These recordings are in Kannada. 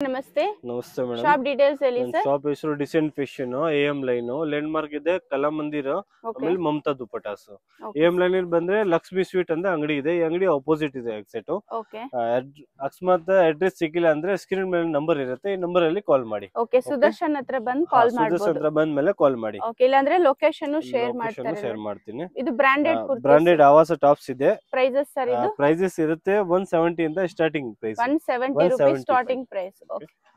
ನಮಸ್ತೆ ನಮಸ್ತೆ ಮೇಡಮ್. ಶಾಪ್ ಡೀಟೇಲ್ಸ್ ಹೇಳಿ ನನ್ನ ಸರ್. ಶಾಪ್ ಹೆಸರು decent fashion AM line landmark ಇದೆ ಕಲಾಮಂದಿರ, ಆಮೇಲೆ ಮಮತಾ ದುಪ್ಪಟಾಸ್. AM ಲೈನ್ ಬಂದ್ರೆ ಲಕ್ಷ್ಮಿ ಸ್ವೀಟ್ ಅಂತ ಅಂಗಡಿ ಇದೆ. ಈ ಅಂಗಡಿ ಅಪೋಸಿಟ್ ಇದೆ ಎಕ್ಸಿಟ್. ಅಕಸ್ಮಾತ್ ಅಡ್ರೆಸ್ ಸಿಕ್ಕಿಲ್ಲ ಅಂದ್ರೆ ಸ್ಕ್ರೀನ್ ಮೇಲೆ ನಂಬರ್ ಇರುತ್ತೆ, ಈ ನಂಬರ್ ಅಲ್ಲಿ ಕಾಲ್ ಮಾಡಿ. ಓಕೆ, ಸುದರ್ಶನ್ ಹತ್ರ ಬಂದು ಕಾಲ್ ಮಾಡಬಹುದು. ಸುದರ್ಶನ್ ಹತ್ರ ಬಂದ ಮೇಲೆ ಕಾಲ್ ಮಾಡಿ. ಓಕೆ, ಇಲ್ಲಾಂದ್ರೆ ಲೊಕೇಶನ್ ಶೇರ್ ಮಾಡ್ತೀನಿ. ಇದು ಬ್ರಾಂಡೆಡ್ ಬ್ರಾಂಡೆಡ್ ಆವಾಸ ಟಾಪ್ಸ್ ಇದೆ. ಪ್ರೈಸಸ್ ಸರ್ ಇದು ಪ್ರೈಸಸ್ ಇರುತ್ತೆ 170 ಇಂದ starting price. 170 rupees starting price.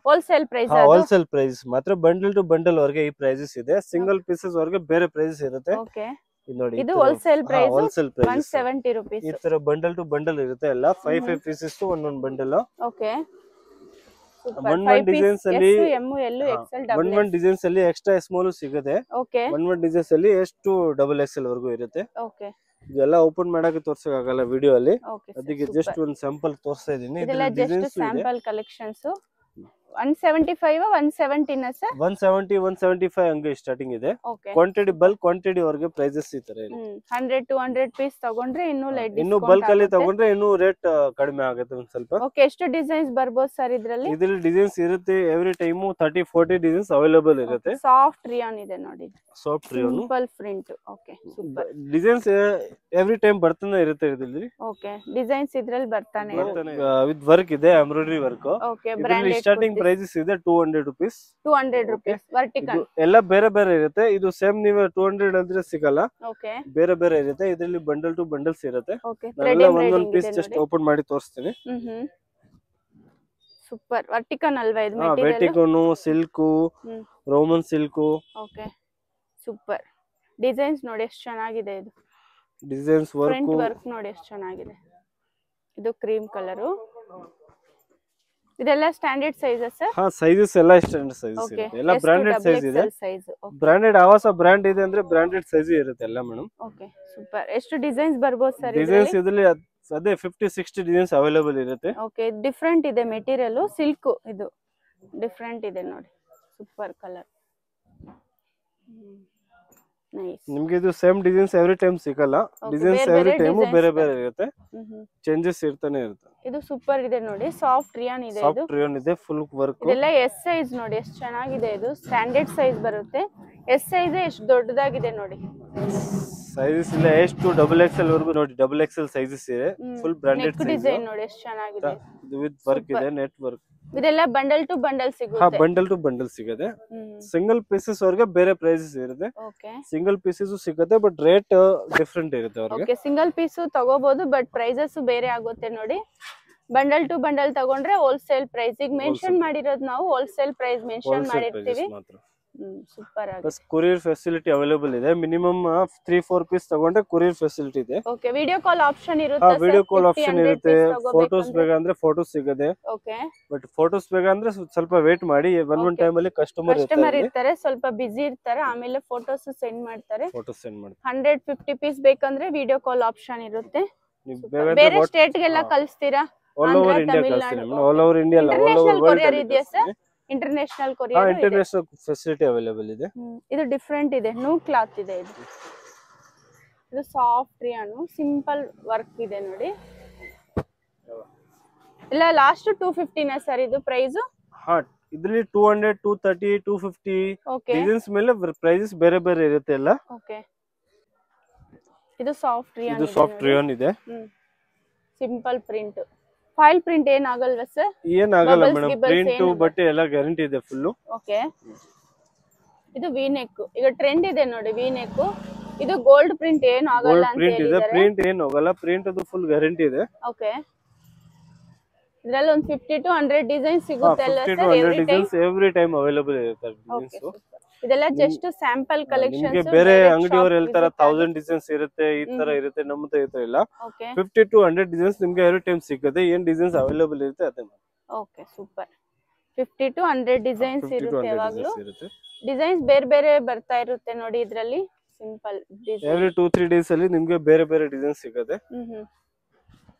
Wholesale price. Wholesale price ಮಾತ್ರ, ಬಂಡಲ್ ಟು ಬಂಡಲ್ ವರೆಗೆ ಈ ಪ್ರೈಸಸ್ ಇದೆ. ಸಿಂಗಲ್ ಪೀಸಸ್ ವರೆಗೆ ಬೇರೆ ಪ್ರೈಸಸ್ ಇರುತ್ತೆ. ಓಕೆ, ನೋಡಿ ಇದು wholesale price. Wholesale price 170 rupees. ಈ ತರ ಬಂಡಲ್ ಟು ಬಂಡಲ್ ಇರುತ್ತೆ ಎಲ್ಲ. 5 ಪೀಸಸ್ ಒಂದೊಂದು ಬಂಡಲ್. ಓಕೆ, ಒನ್ ಡಿಸೈನ್ಸ್ ಅಲ್ಲಿ ಎಕ್ಸೆಲ್ ಡಿಸೈನ್ಸ್ ಅಲ್ಲಿ ಎಕ್ಸ್ಟ್ರಾ ಸ್ಮಾಲ್ ಸಿಗುತ್ತೆ. ಓಕೆ, ಒನ್ ಡಿಸೈನ್ಸ್ ಅಲ್ಲಿ ಎಷ್ಟು XXL ವರೆಗೂ ಇರುತ್ತೆ. ಓಕೆ, ಇದೆಲ್ಲ ಓಪನ್ ಮಾಡಕ್ಕೆ ತೋರ್ಸಕ್ ಆಗಲ್ಲ ವಿಡಿಯೋ ಅಲ್ಲಿ, ಓಕೆ. ಅದಕ್ಕೆ ಜಸ್ಟ್ ಒಂದು ಸ್ಯಾಂಪಲ್ ತೋರಿಸ್ತಾ ಇದೀನಿ. ಇದೆಲ್ಲ ಜಸ್ಟ್ ಸ್ಯಾಂಪಲ್ ಕಲೆಕ್ಷನ್ಸ್. 175 170 ನ ಸರ್? 170 175 ಹಂಗೆ ಸ್ಟಾರ್ಟಿಂಗ್ ಇದೆ. ಓಕೆ, ಕ್ವಾಂಟಿಟಿ ಬಲ್ಕ್ ಕ್ವಾಂಟಿಟಿ ವರೆಗೆ ಪ್ರೈಸಸ್ ಈ ತರ ಇದೆ. 100 200 ಪೀಸ್ ತಗೊಂಡ್ರೆ ಇನ್ನು ಬಲ್ಕ್ ಅಲ್ಲಿ ತಗೊಂಡ್ರೆ ಇನ್ನು ರೇಟ್ ಕಡಿಮೆ ಆಗುತ್ತೆ ಒಂದ್ ಸ್ವಲ್ಪ. ಓಕೆ, ಎಷ್ಟು ಡಿಸೈನ್ಸ್ ಬರ್ಬೋದು ಸರ್ ಇದ್ರಲ್ಲಿ? ಇದ್ರಲ್ಲಿ ಡಿಸೈನ್ಸ್ ಇರುತ್ತೆ ಎವ್ರಿ ಟೈಮ್ 30-40 ಡಿಸೈನ್ಸ್ ಅವೈಲೇಬಲ್ ಇರುತ್ತೆ. ಸಾಫ್ಟ್ ರಿಯಾನ್ ಇದೆ ನೋಡಿ, soft rayon, simple print. Okay, super. Designs every time ಬರ್ತಾನೆ ಇರುತ್ತೆ ಇದ್ರಲ್ಲಿ. ಓಕೆ, ಡಿಸೈನ್ಸ್ ಇದ್ರಲ್ಲಿ ಬರ್ತಾನೆ ವಿತ್ ವರ್ಕ್ ಇದೆ, embroidery work. Okay, branded starting prices ಇದೆ 200 ರೂಪೀಸ್. 200 rupees vertical. ಎಲ್ಲ ಬೇರೆ ಬೇರೆ ಇರುತ್ತೆ. ಇದು ಸೇಮ್ ನೀವು 200 ಅಂದ್ರೆ ಸಿಗಲ್ಲ, ಓಕೆ, ಬೇರೆ ಬೇರೆ ಇರುತ್ತೆ. ಇದರಲ್ಲಿ ಬಂಡಲ್ ಟು ಬಂಡಲ್ಸ್ ಇರುತ್ತೆ. ಓಕೆ, ಒಂದೊಂದು ಪೀಸ್ ಜಸ್ಟ್ ಓಪನ್ ಮಾಡಿ ತೋರಿಸ್ತೀನಿ. ಸೂಪರ್. ವರ್ಟಿಕಲ್ ಅಲ್ವಾ ಇದು ಮೆಟೀರಿಯಲ್? ವೆಟಿಕನ್, silk, Roman silk. Okay, super. Designs ನೋಡಿ ಎಷ್ಟು ಚೆನ್ನಾಗಿದೆ. ಇದು ಡಿಸೈನ್ಸ್ ಫ್ರಂಟ್ ವರ್ಕ್ ನೋಡಿ ಎಷ್ಟು ಚೆನ್ನಾಗಿದೆ. ಇದು ಕ್ರೀಮ್ ಕಲರ್. ಇದೆಲ್ಲ ಸ್ಟ್ಯಾಂಡರ್ಡ್ ಸೈಜಸ್ ಸರ್? ಹಾ, ಸೈಜಸ್ ಎಲ್ಲ ಸ್ಟ್ಯಾಂಡರ್ಡ್ ಸೈಜಸ್ ಇದೆ. ಎಲ್ಲ ಬ್ರಾಂಡೆಡ್ ಸೈಜ್ ಇದೆ. ಬ್ರಾಂಡೆಡ್ ಆವಾಸ ಬ್ರಾಂಡ್ ಇದೆ ಅಂದ್ರೆ ಬ್ರಾಂಡೆಡ್ ಸೈಜ್ ಇರುತ್ತೆ ಎಲ್ಲ ಮೇಡಮ್. Okay, super. ಎಷ್ಟು ಡಿಸೈನ್ಸ್ ಬರ್ಬೋದು ಸರ್? ಡಿಸೈನ್ಸ್ ಇದರಲ್ಲಿ ಅದೇ 50-60 ಡಿಸೈನ್ಸ್ ಅವೈಲೇಬಲ್ ಇರುತ್ತೆ. ಓಕೆ, ಡಿಫರೆಂಟ್ ಇದೆ ಮೆಟೀರಿಯಲ್. ಸಿಲ್ಕ್ ಇದು ಡಿಫರೆಂಟ್ ಇದೆ ನೋಡಿ. Super colour, nice. ನಿಮಗೆ ಇದು ಸೇಮ್ ಡಿಸೈನ್ಸ್ ಎವ್ರಿ ಟೈಮ್ ಸಿಗಲ್ಲ. ಡಿಸೈನ್ಸ್ ಎವ್ರಿ ಟೈಮ್ ಬೇರೆ ಬೇರೆ ಇರುತ್ತೆ, ಚೇಂಜಸ್ ಇರ್ತಾನೆ ಇರುತ್ತೆ. ಇದು ಸೂಪರ್ ಇದೆ ನೋಡಿ, ಸಾಫ್ಟ್ ರಿಯಾನ್ ಇದೆ. ಇದು ಸಾಫ್ಟ್ ರಿಯಾನ್ ಇದೆ, ಫುಲ್ ವರ್ಕ್. ಇದೆಲ್ಲ ಎಸ್ ಸೈಜ್ ನೋಡಿ ಎಷ್ಟು ಚೆನ್ನಾಗಿದೆ. ಇದು ಸ್ಟ್ಯಾಂಡರ್ಡ್ ಸೈಜ್ ಬರುತ್ತೆ. ಎಸ್ ಸೈಜ್ ಎಷ್ಟು ದೊಡ್ಡದಾಗಿದೆ ನೋಡಿ. ಸೈಜಸ್ ಇಲ್ಲ ಎಷ್ಟು XXL ವರೆಗೂ ನೋಡಿ. XXL ಸೈಜಸ್ ಇದೆ, ಫುಲ್ ಬ್ರಾಂಡೆಡ್ ಸೈಜ್. ಡಿಸೈನ್ ನೋಡಿ ಎಷ್ಟು ಚೆನ್ನಾಗಿದೆ. ಇದು ವಿತ್ ವರ್ಕ್ ಇದೆ, ನೆಟ್ ವರ್ಕ್. ಇದೆಲ್ಲ ಬಂಡಲ್ ಟು ಬಂಡಲ್ ಸಿಗುತ್ತೆ. ಹಾ, ಬಂಡಲ್ ಟು ಬಂಡಲ್ ಸಿಗುತ್ತೆ. ಸಿಂಗಲ್ ಪೀಸಸ್ ವರೆಗೆ ಬೇರೆ ಪ್ರೈಸಸ್ ಇರುತ್ತೆ. ಓಕೆ, ಸಿಂಗಲ್ ಪೀಸಸ್ ಸಿಗುತ್ತೆ, ಬಟ್ ರೇಟ್ ಡಿಫರೆಂಟ್ ಇರುತ್ತೆ ಅವ್ರಿಗೆ. ಓಕೆ, ಸಿಂಗಲ್ ಪೀಸ್ ತಗೋಬಹುದು, ಬಟ್ ಪ್ರೈಸಸ್ ಬೇರೆ ಆಗುತ್ತೆ ನೋಡಿ. ಬಂಡಲ್ ಟು ಬಂಡಲ್ ತಗೊಂಡ್ರೆ ಹೋಲ್ಸೇಲ್ ಪ್ರೈಸ್. ಈಗ ಮೆನ್ಷನ್ ಮಾಡಿರೋದು ನಾವು ಹೋಲ್ಸೇಲ್ ಪ್ರೈಸ್ ಮೆನ್ಷನ್ ಮಾಡಿರ್ತೀವಿ. ಸೂಪರ್ ಆಗಿದೆ. ಪ್ಲಸ್ ಕೊರಿಯರ್ ಫೆಸಿಲಿಟಿ ಅವೈಲೇಬಲ್ ಇದೆ. ಮಿನಿಮಮ್ 3-4 ಪೀಸ್ ತಗೊಂಡ್ರೆ ಕೊರಿಯರ್ ಫೆಸಿಲಿಟಿ ಇದೆ. ಓಕೆ, ವಿಡಿಯೋ ಕಾಲ್ ಆಪ್ಷನ್ ಇರುತ್ತೆ. ವಿಡಿಯೋ ಕಾಲ್ ಆಪ್ಷನ್ ಇರುತ್ತೆ. ಫೋಟೋಸ್ ಬೇಕಂದ್ರೆ ಫೋಟೋಸ್ ಸಿಗುತ್ತೆ. ಓಕೆ, ಬಟ್ ಫೋಟೋಸ್ ಬೇಕಂದ್ರೆ ಸ್ವಲ್ಪ ವೇಟ್ ಮಾಡಿ. ಒನ್ ಟೈಮ್ ಅಲ್ಲಿ ಕಸ್ಟಮರ್ ಇರ್ತಾರೆ, ಸ್ವಲ್ಪ ಬಿಸಿ ಇರ್ತಾರೆ, ಆಮೇಲೆ ಫೋಟೋಸ್ ಸೆಂಡ್ ಮಾಡ್ತಾರೆ. ಫೋಟೋಸ್ ಸೆಂಡ್ ಮಾಡ್ತಾರೆ. 150 ಪೀಸ್ ಬೇಕಂದ್ರೆ ವಿಡಿಯೋ ಕಾಲ್ ಆಪ್ಷನ್ ಇರುತ್ತೆ. ಬೇರೆ ಸ್ಟೇಟ್ ಗೆಲ್ಲ ಕಳಿಸ್ತೀರಾ? ಆಲ್ ಓವರ್ ಇಂಡಿಯಾ ಕಳಿಸ್ತೀನಿ. All over India, all over world ಇದೆಯಾ sir? International courier international facility available ಇದೆ. ಇದು ಡಿಫರೆಂಟ್ ಇದೆ, ನ್ಯೂ ಕ್ಲಾತ್ ಇದೆ. ಇದು ಸಾಫ್ಟ್ ರಿಯಾನ್, ಸಿಂಪಲ್ ವರ್ಕ್ ಇದೆ ನೋಡಿ. ಇಲ್ಲ ಲಾಸ್ಟ್ 250 ನ ಸರ್ ಇದು ಪ್ರೈಸ್? ಹಾ, ಇದರಲ್ಲಿ 200 230 250 ಡಿಸೈನ್ಸ್ ಮೇಲೆ ಪ್ರೈಸಸ್ ಬೇರೆ ಬೇರೆ ಇರುತ್ತೆ ಎಲ್ಲ. ಓಕೆ, ಇದು ಸಾಫ್ಟ್ ರಿಯಾನ್. ಇದು ಸಾಫ್ಟ್ ರಿಯಾನ್ ಇದೆ, ಸಿಂಪಲ್ ಪ್ರಿಂಟ್. ಫೈಲ್ ಪ್ರಿಂಟ್ ಏನಾಗಲ್ವಾ ಸರ್? ಏನಾಗಲ್ಲ ಮೇಡಮ್. ಪ್ರಿಂಟ್ ಬಟ್ಟೆ ಎಲ್ಲ ಗ್ಯಾರಂಟಿ ಇದೆ ಫುಲ್. ಓಕೆ, ಇದು ವಿ ನೆಕ್ ಈಗ ಟ್ರೆಂಡ್ ಇದೆ ನೋಡಿ. ವಿ ನೆಕ್ ಇದು ಗೋಲ್ಡ್ ಪ್ರಿಂಟ್ ಏನು ಆಗಲ್ಲ ಅಂತ ಹೇಳಿದ್ದಾರೆ. ಪ್ರಿಂಟ್ ಏನು ಹೋಗಲ್ಲ, ಪ್ರಿಂಟ್ ಅದು ಫುಲ್ ಗ್ಯಾರಂಟಿ ಇದೆ. ಓಕೆ, ಇದರಲ್ಲಿ ಒಂದು 50 to 100 ಡಿಸೈನ್ ಸಿಗುತ್ತೆ ಅಲ್ಲ ಸರ್? ಎವ್ರಿ ಟೈಮ್ ಅವೈಲೇಬಲ್ ಇರುತ್ತೆ ಡಿಸೈನ್ಸ್. ಇದೆಲ್ಲ ಜಸ್ಟ್ ಸ್ಯಾಂಪಲ್ ಕಲೆಕ್ಷನ್ಸ್. ನಿಮಗೆ ಬೇರೆ ಅಂಗಡಿಯವರು ಹೇಳ್ತಾರೆ 1000 ಡಿಸೈನ್ಸ್ ಇರುತ್ತೆ, ಈ ತರ ಇರುತ್ತೆ. ನಮ್ಮದು ಈ ತರ ಇಲ್ಲ. 50 to 100 ಡಿಸೈನ್ಸ್ ನಿಮಗೆ ಎವ್ರಿ ಟೈಮ್ ಸಿಗುತ್ತೆ. ಏನ್ ಡಿಸೈನ್ಸ್ ಅವೈಲೇಬಲ್ ಇರುತ್ತೆ ಅದೇ. Okay, super. 50 to 100 ಡಿಸೈನ್ಸ್ ಇರುತ್ತೆ. ಯಾವಾಗಲೂ ಡಿಸೈನ್ಸ್ ಬೇರೆ ಬೇರೆ ಬರ್ತಾ ಇರುತ್ತೆ ನೋಡಿ. ಇದರಲ್ಲಿ ಸಿಂಪಲ್ ಡಿಸೈನ್ ಎವ್ರಿ 2-3 ಡೇಸ್ ಅಲ್ಲಿ ನಿಮಗೆ ಬೇರೆ ಬೇರೆ ಡಿಸೈನ್ ಸಿಗುತ್ತೆ.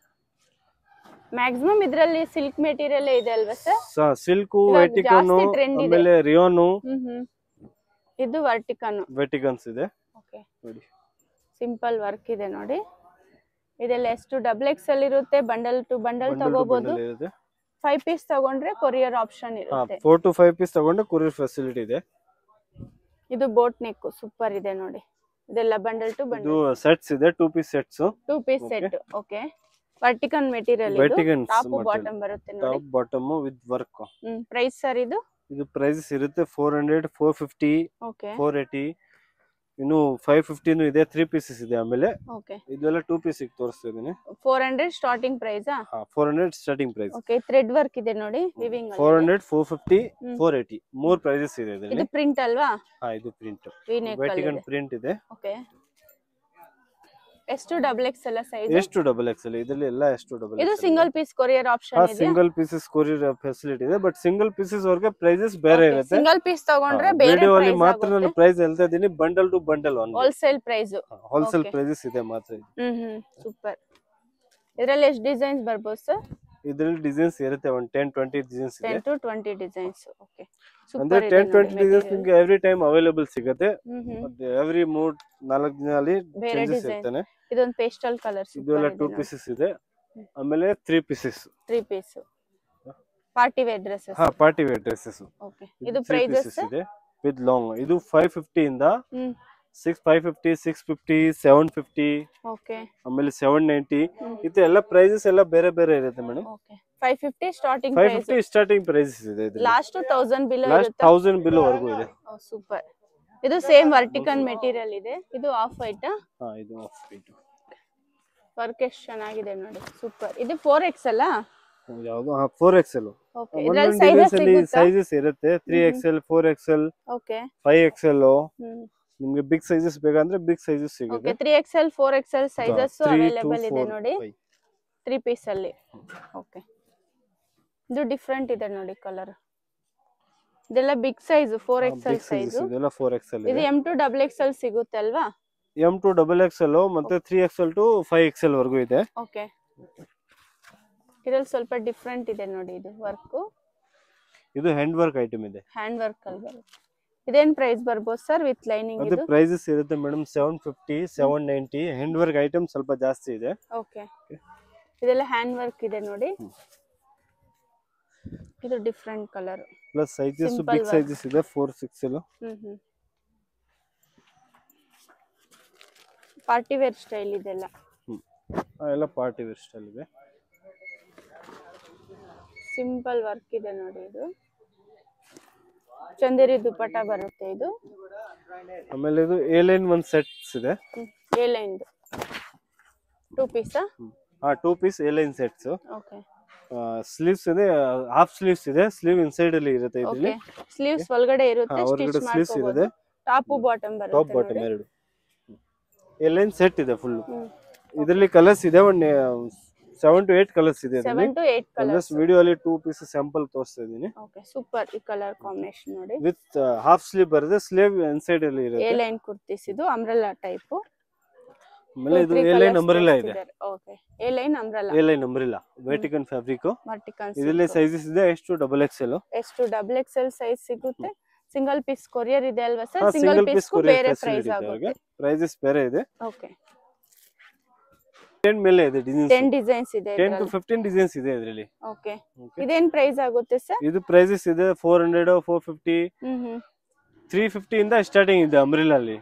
ಮ್ಯಾಕ್ಸಿಮಮ್ ಇದರಲ್ಲಿ ಸಿಲ್ಕ್ ಮೆಟೀರಿಯಲ್ ಇದೆ ಅಲ್ವಾ ಸರ್? ಸಿಲ್ಕ್, ವೆಟಿಕನ್, ಆಮೇಲೆ ರಿಯಾನ್. ಇದು ವರ್ಟಿಕನ್ಸ್ ಇದೆ. ಓಕೆ, ನೋಡಿ ಸಿಂಪಲ್ ವರ್ಕ್ ಇದೆ ನೋಡಿ. ಇದೆಲ್ಲ ಎಷ್ಟು XXL ಇರುತ್ತೆ. ಬಂಡಲ್ ಟು ಬಂಡಲ್ ತಗೋಬಹುದು. 5 ಪೀಸ್ ತಗೊಂಡ್ರೆ ಕೊರಿಯರ್ ಆಪ್ಷನ್ ಇರುತ್ತೆ. 4 to 5 ಪೀಸ್ ತಗೊಂಡ್ರೆ ಕೊರಿಯರ್ ಫೆಸಿಲಿಟಿ ಇದೆ. ಇದು ಬೋಟ್ ನೆಕ್ ಸೂಪರ್ ಇದೆ ನೋಡಿ. ಇದೆಲ್ಲ ಬಂಡಲ್ ಟು ಬಂಡಲ್. ಇದು ಸೆಟ್ಸ್ ಇದೆ, 2 piece sets. 2 piece set. Okay. Vertical material ಇದು. ಟಾಪ್ ಬಾಟಮ್ ಬರುತ್ತೆ ನೋಡಿ. Top bottom with work. Price sir ಇದು? ಇದು ಪ್ರೈಸಸ್ ಇರುತ್ತೆ 400, 450, ಓಕೆ, 480, ಇನ್ನು 550 ನು ಇದೆ. 3 ಪೀಸಸ್ ಇದೆ. ಆಮೇಲೆ ಓಕೆ, ಇದೆಲ್ಲ 2 ಪೀಸ್ ತೋರಿಸ್ತಾ ಇದೀನಿ. 400 starting price. 400 starting price. Okay, thread work ಇದೆ ನೋಡಿ ವಿವಿಂಗ್ ಅಲ್ಲಿ. 400, 450, 480 ಮೂರ್ ಪ್ರೈಸಸ್ ಇದೆ ಇದರಲ್ಲಿ. ಇದು ಪ್ರಿಂಟ್ ಅಲ್ವಾ? ಇದು ಪ್ರಿಂಟ್. ವರ್ಟಿಕಲ್ ಪ್ರಿಂಟ್ ಇದೆ. ಓಕೆ. ಎಷ್ಟು ಡಬಲ್ ಎಕ್ಸ್ ಎಲ್ಲ ಸೈಜ್? ಎಷ್ಟು ಡಬಲ್ ಎಕ್ಸ್ ಎಲ್ ಇದರಲ್ಲಿ ಎಲ್ಲ ಎಷ್ಟು ಡಬಲ್. ಇದು ಸಿಂಗಲ್ ಪೀಸ್ ಕೊರಿಯರ್ ಆಪ್ಷನ್ ಇದೆ. ಸಿಂಗಲ್ ಪೀಸಸ್ ಕೊರಿಯರ್ ಫೆಸಿಲಿಟಿ ಇದೆ, ಬಟ್ ಸಿಂಗಲ್ ಪೀಸಸ್ ವರೆಗೆ ಪ್ರೈಸಸ್ ಬೇರೆ ಇರುತ್ತೆ. ಸಿಂಗಲ್ ಪೀಸ್ ತಗೊಂಡ್ರೆ ಬೇರೆ ವಿಡಿಯೋ ಅಲ್ಲಿ ಮಾತ್ರ ನಾನು ಪ್ರೈಸ್ ಹೇಳ್ತಾ ಇದೀನಿ. Bundle to bundle wholesale price. Wholesale prices ಇದೆ ಮಾತ್ರ. ಸೂಪರ್. ಇದರಲ್ಲಿ ಎಷ್ಟು ಡಿಸೈನ್ಸ್ ಬರ್ಬೋದು ಸರ್? ಇದರಲ್ಲಿ ಡಿಸೈನ್ಸ್ ಇರುತ್ತೆ 10-20 ಡಿಸೈನ್ಸ್ ಇದೆ. 10 to 20 ಡಿಸೈನ್ಸ್. ಓಕೆ, ಅಂದ್ರೆ 10-20 ಡಿಸೈನ್ಸ್ ನಿಮಗೆ ಎವ್ರಿ ಟೈಮ್ ಅವೈಲೇಬಲ್ ಸಿಗುತ್ತೆ. ಮತ್ತೆ ಎವ್ರಿ 3-4 ದಿನದಲ್ಲಿ ಚೇಂಜಸ್ ಇರ್ತಾನೆ. ಇದೊಂದು ಪೇಸ್ಟಲ್ ಕಲರ್ ಸೂಪರ್. ಇದೆಲ್ಲ 2 ಪೀಸಸ್ ಇದೆ. ಆಮೇಲೆ 3 pieces. 3 piece party wear dresses. Party wear dresses. Okay. ಇದು ಪ್ರೈಸಸ್ ಇದೆ ವಿತ್ ಲಾಂಗ್. ಇದು 550 ಇಂದ 550, 650, 750. ಓಕೆ. ಆಮೇಲೆ 790. ಇದು ಎಲ್ಲ ಪ್ರೈಸಸ್ ಎಲ್ಲ ಬೇರೆ ಬೇರೆ ಇರುತ್ತೆ madam. Okay. 550 starting price. 550 starting prices ಇದೆ. ಇದು ಲಾಸ್ಟ್ 1000 ಬಿಲೋ ಇರುತ್ತೆ. 1000 ಬಿಲೋ ವರೆಗೂ ಇದೆ. ಸೂಪರ್. ಇದು ಸೇಮ್ ವರ್ಟಿಕಲ್ ಮೆಟೀರಿಯಲ್ ಇದೆ. ಇದು ಆಫ್ ವೈಟ್. ಇದು ಆಫ್ ವೈಟ್. ವರ್ಕ್ ಎಷ್ಟು ಚೆನ್ನಾಗಿದೆ ನೋಡಿ. ಸೂಪರ್. ಇದು 4XL ಯಾವುದು? 4XL. ಓಕೆ. ಇದರಲ್ಲಿ ಸೈಜಸ್ ಸಿಗುತ್ತಾ? ಸೈಜಸ್ ಇರುತ್ತೆ 3XL, 4XL, ಓಕೆ, 5XL. ನಿಮಗೆ ಬಿಗ್ ಸೈಜಸ್ ಬೇಕಂದ್ರೆ ಬಿಗ್ ಸೈಜಸ್ ಸಿಗುತ್ತೆ. Okay. 3XL, 4XL sizes available ಇದೆ ನೋಡಿ 3 ಪೀಸ್ ಅಲ್ಲಿ. ಓಕೆ. ಇದು ಡಿಫರೆಂಟ್ ಇದೆ ನೋಡಿ ಕಲರ್. ಇದೆಲ್ಲ ಬಿಗ್ ಸೈಜ್ 4XL ಸೈಜ್. ಇದೆಲ್ಲ 4XL. ಇದು M2 XXL ಸಿಗುತ್ತೆ ಅಲ್ವಾ? M2 XXL ಮತ್ತೆ 3XL to 5XL ವರೆಗೂ ಇದೆ. ಓಕೆ. ಇದರಲ್ಲಿ ಸ್ವಲ್ಪ ಡಿಫರೆಂಟ್ ಇದೆ ನೋಡಿ. ಇದು ವರ್ಕ್. ಇದು ಹ್ಯಾಂಡ್ ವರ್ಕ್ ಐಟಮ್ ಇದೆ. ಹ್ಯಾಂಡ್ ವರ್ಕ್ ಅಲ್ಲಿ ಬರುತ್ತೆ. ಇದೇನ್ ಪ್ರೈಸ್ ಬರ್ಬೋದು ಸರ್ ವಿತ್ ಲೈನಿಂಗ್? ಇದು ಪ್ರೈಸಸ್ ಇರುತ್ತೆ ಮೇಡಂ 750, 790. ಹ್ಯಾಂಡ್ ವರ್ಕ್ ಐಟಮ್ ಸ್ವಲ್ಪ ಜಾಸ್ತಿ ಇದೆ. ಓಕೆ. ಇದೆಲ್ಲ ಹ್ಯಾಂಡ್ ವರ್ಕ್ ಇದೆ ನೋಡಿ. ಇದು different colour. Plus sizes big sizes ಇದೆ 4-6L. ಪಾರ್ಟಿ ವೇರ್ ಸ್ಟೈಲ್ ಇದೆಲ್ಲ. ಎಲ್ಲ ಪಾರ್ಟಿ ವೇರ್ ಸ್ಟೈಲ್ ಇದೆ. ಸಿಂಪಲ್ ವರ್ಕ್ ಇದೆ ನೋಡಿ. ಇದು ಚಂದೇರಿ ದುಪಟ್ಟ ಬರುತ್ತೆ ಇದು. ಆಮೇಲೆ ಇದು ಎ ಲೈನ್ ಒಂದು ಸೆಟ್ಸ್ ಇದೆ. A line 2 piece. 2 piece A line sets. Okay. Sleeves ಇದೆ, ಹಾಫ್ ಸ್ಲೀವ್ಸ್ ಇದೆ. ಸ್ಲೀವ್ ಇನ್ಸೈಡ್ ಅಲ್ಲಿ ಇರುತ್ತೆ ಇದರಲ್ಲಿ. ಸ್ಲೀವ್ಸ್ ಒಳಗಡೆ ಇರುತ್ತೆ, ಸ್ಟಿಚ್ ಸ್ಲೀವ್ಸ್ ಇದೆ. ಟಾಪ್ ಬಾಟಮ್ ಬರುತ್ತೆ. ಟಾಪ್ ಬಾಟಮ್ ಎರಡು ಎ ಲೈನ್ ಸೆಟ್ ಇದೆ ಫುಲ್. ಇದರಲ್ಲಿ ಕಲರ್ಸ್ ಇದೆ 7 to 8 ಕಲರ್ಸ್ ಇದೆ. 7 to 8 ಕಲರ್ಸ್. ವಿಡಿಯೋ ಅಲ್ಲಿ 2 ಪೀಸ್ ಸ್ಯಾಂಪಲ್ ತೋರಿಸ್ತಾ ಇದೀನಿ. ಓಕೆ. ಸೂಪರ್. ಈ ಕಲರ್ ಕಾಂಬಿನೇಷನ್ ನೋಡಿ. ವಿತ್ ಹಾಫ್ ಸ್ಲೀವ್ ಬರುತ್ತೆ. ಸ್ಲೀವ್ ಇನ್ಸೈಡ್ ಅಲ್ಲಿ ಇರುತ್ತೆ. A line kurtis. ಇದು ಅಂಬ್ರೆಲಾ ಟೈಪ್. ಆಮೇಲೆ ಇದು ಎ ಲೈನ್ ಅಂಬ್ರೆಲಾ ಇದೆ. Okay. A line umbrella. A line umbrella ವೆಟಿಕನ್ ಫ್ಯಾಬ್ರಿಕ್. ವರ್ಟಿಕಲ್. ಇದರಲ್ಲಿ ಸೈಜಸ್ ಇದೆ ಎಷ್ಟು XXL. ಎಷ್ಟು XXL ಸೈಜ್ ಸಿಗುತ್ತೆ. ಸಿಂಗಲ್ ಪೀಸ್ ಕೊರಿಯರ್ ಇದೆ ಅಲ್ವಾ ಸರ್? ಸಿಂಗಲ್ ಪೀಸ್ ಗೂ ಬೇರೆ ಪ್ರೈಸ್ ಆಗುತ್ತೆ. ಪ್ರೈಸಸ್ ಬೇರೆ ಇದೆ. ಓಕೆ. 10 ಮೇಲೆ ಇದೆ ಡಿಸೈನ್ಸ್. 10 ಡಿಸೈನ್ಸ್ ಇದೆ. 10 to 15 ಡಿಸೈನ್ಸ್ ಇದೆ ಇದರಲ್ಲಿ. ಓಕೆ. ಇದೇನ್ ಪ್ರೈಸ್ ಆಗುತ್ತೆ ಸರ್? ಇದು ಪ್ರೈಸಸ್ ಇದೆ 400, 450, 350 ಇಂದ ಸ್ಟಾರ್ಟಿಂಗ್ ಇದೆ ಅಂಬ್ರೆಲಾ ಅಲ್ಲಿ.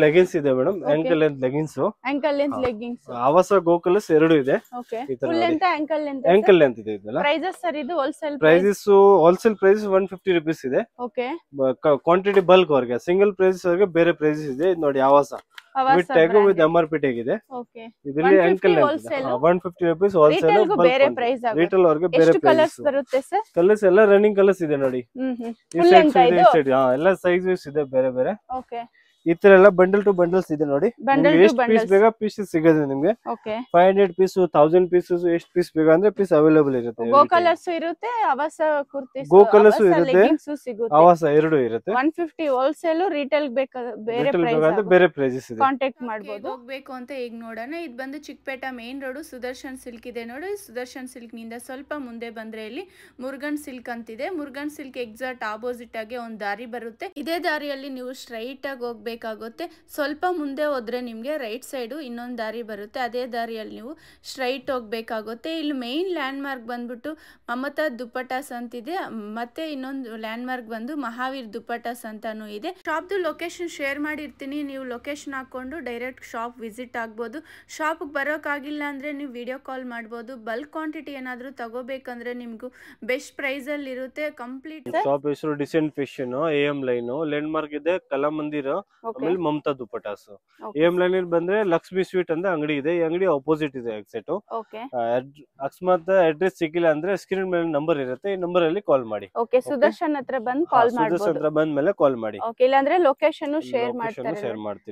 ಲೆಗಿನ್ಸ್ ಇದೆ madam. Ankle length leggings. Ankle length leggings. ಆವಾಸ ಗೋಕಲ್ಸ್ ಎರಡು ಇದೆ. Okay. Full length ankle length. Ankle length ಇದೆ ಇದೆಲ್ಲ. ಪ್ರೈಸಸ್ ಸರ್ ಇದು wholesale prices wholesale price 150 rupees ಇದೆ. ಓಕೆ. ಕ್ವಾಂಟಿಟಿ ಬಲ್ಕ್ ವರೆಗೆ ಸಿಂಗಲ್ ಪ್ರೈಸ್ ವರೆಗೆ ಬೇರೆ ಪ್ರೈಸಸ್ ಇದೆ. ಇದು ನೋಡಿ ಆವಾಸ with tag with MRP tag ಇದೆ. ಓಕೆ. ಇದರಲ್ಲಿ ಆಂಕಲ್ ಲೆಂತ್ 150 ರೂಪೀಸ್ ಹೋಲ್ಸೇಲ್. ಬೇರೆ ಪ್ರೈಸ್ ಆಗುತ್ತೆ. ರಿಟೇಲ್ ವರೆಗೆ ಬೇರೆ ಎಷ್ಟು ಕಲರ್ಸ್ ಬರುತ್ತೆ ಸರ್? ಕಲರ್ಸ್ ಎಲ್ಲ ರನ್ನಿಂಗ್ ಕಲರ್ಸ್ ಇದೆ ನೋಡಿ. ಫುಲ್ ಲೆಂತ್ ಇದು. ಎಲ್ಲ ಸೈಜಸ್ ಇದೆ ಬೇರೆ ಬೇರೆ. ಓಕೆ. ಈ ತರ ಎಲ್ಲ ಬಂಡಲ್ ಟು ಬಂಡಲ್ಸ್ ಇದೆ ನೋಡಿ. ಎಷ್ಟು ಪೀಸ್ ಬೇಕಾ ಪೀಸ್ ಸಿಗುತ್ತೆ ನಿಮಗೆ. ಓಕೆ. 500 ಪೀಸ್ 1000 ಪೀಸ್ ಎಷ್ಟು ಪೀಸ್ ಬೇಕಾ ಅಂದ್ರೆ ಪೀಸ್ ಅವೈಲೇಬಲ್ ಇರುತ್ತೆ. ಗೋ ಕಲರ್ಸ್ ಇರುತ್ತೆ, ಆವಾಸ ಕುರ್ತೀಸ್, ಗೋ ಕಲರ್ಸ್ ಇರುತ್ತೆ, ಸಿಗುತ್ತೆ. ಆವಾಸ ಎರಡು ಇರುತ್ತೆ. 150 ಹೋಲ್ಸೇಲ್, ರಿಟೇಲ್ ಬೇಕಾದ್ರೆ ಬೇರೆ ಪ್ರೈಸ್ ಇದೆ. ಕಾಂಟ್ಯಾಕ್ಟ್ ಮಾಡಬಹುದು. ಹೋಗ್ಬೇಕು ಅಂತ ಈಗ ನೋಡೋಣ. ಇದು ಬಂದು Chickpete main road Sudarshan silk ಇದೆ ನೋಡಿ. ಸುದರ್ಶನ್ ಸಿಲ್ಕ್ ನಿಂದ ಸ್ವಲ್ಪ ಮುಂದೆ ಬಂದ್ರೆ ಇಲ್ಲಿ ಮುರುಗನ್ ಸಿಲ್ಕ್ ಅಂತಿದೆ. ಮುರುಗನ್ ಸಿಲ್ಕ್ ಎಕ್ಸಾಕ್ಟ್ ಆಪೋಸಿಟ್ ಆಗಿ ಒಂದು ದಾರಿ ಬರುತ್ತೆ. ಇದೇ ದಾರಿಯಲ್ಲಿ ನೀವು ಸ್ಟ್ರೈಟ್ ಆಗಿ ಹೋಗ್ಬೇಕು ಹೋಗಬೇಕಾಗುತ್ತೆ. ಸ್ವಲ್ಪ ಮುಂದೆ ಹೋದರೆ ನಿಮಗೆ ರೈಟ್ ಸೈಡು ಇನ್ನೊಂದು ದಾರಿ ಬರುತ್ತೆ, ಅದೇ ದಾರಿಯಲ್ಲಿ ನೀವು ಸ್ಟ್ರೈಟ್ ಹೋಗಬೇಕಾಗುತ್ತೆ. ಇಲ್ಲಿ ಮೇಯ್ನ್ ಲ್ಯಾಂಡ್ ಮಾರ್ಕ್ ಬಂದ್ಬಿಟ್ಟು ಮಮತಾ ದುಪ್ಪಟಾಸ್ ಅಂತಿದೆ, ಮತ್ತೆ ಇನ್ನೊಂದು ಲ್ಯಾಂಡ್ ಮಾರ್ಕ್ ಬಂದು ಮಹಾವೀರ್ ದುಪ್ಪಟಾಸ್ ಅಂತಾನೂ ಇದೆ. ಶಾಪ್ದು ಲೊಕೇಶನ್ ಶೇರ್ ಮಾಡಿರ್ತೀನಿ, ನೀವು ಲೊಕೇಶನ್ ಹಾಕ್ಕೊಂಡು ಡೈರೆಕ್ಟ್ ಶಾಪ್ ವಿಸಿಟ್ ಆಗ್ಬೋದು. ಶಾಪ್ಗೆ ಬರೋಕ್ಕಾಗಿಲ್ಲ ಅಂದರೆ ನೀವು ವಿಡಿಯೋ ಕಾಲ್ ಮಾಡ್ಬೋದು. ಬಲ್ಕ್ ಕ್ವಾಂಟಿಟಿ ಏನಾದರೂ ತಗೋಬೇಕಂದ್ರೆ ನಿಮಗೂ ಬೆಸ್ಟ್ ಪ್ರೈಸಲ್ಲಿ ಇರುತ್ತೆ. ಕಂಪ್ಲೀಟ್ ಶಾಪ್ ಹೆಸರು decent fashion, AM line, landmark ಇದೆ ಕಲಾಮಂದಿರ, ಆಮೇಲೆ ಮಮತಾ ದುಪ್ಪಟಾಸ್. AM ಲೈನ್ ಬಂದ್ರೆ ಲಕ್ಷ್ಮಿ ಸ್ವೀಟ್ ಅಂತ ಅಂಗಡಿ ಇದೆ, ಈ ಅಂಗಡಿ ಅಪೋಸಿಟ್ ಇದೆ ಎಕ್ಸೆಟ್. ಅಕಸ್ಮಾತ್ ಅಡ್ರೆಸ್ ಸಿಕ್ಕಿಲ್ಲ ಅಂದ್ರೆ ಸ್ಕ್ರೀನ್ ಮೇಲೆ ನಂಬರ್ ಇರುತ್ತೆ, ಈ ನಂಬರ್ ಅಲ್ಲಿ ಕಾಲ್ ಮಾಡಿ. ಸುದರ್ಶನ್ ಹತ್ರ ಬಂದು ಕಾಲ್ ಸುದರ್ಶನ್ ಹತ್ರ ಬಂದ ಮೇಲೆ ಕಾಲ್ ಮಾಡಿ, ಇಲ್ಲಾಂದ್ರೆ ಲೊಕೇಶನ್ ಶೇರ್ ಮಾಡ್ತೀನಿ.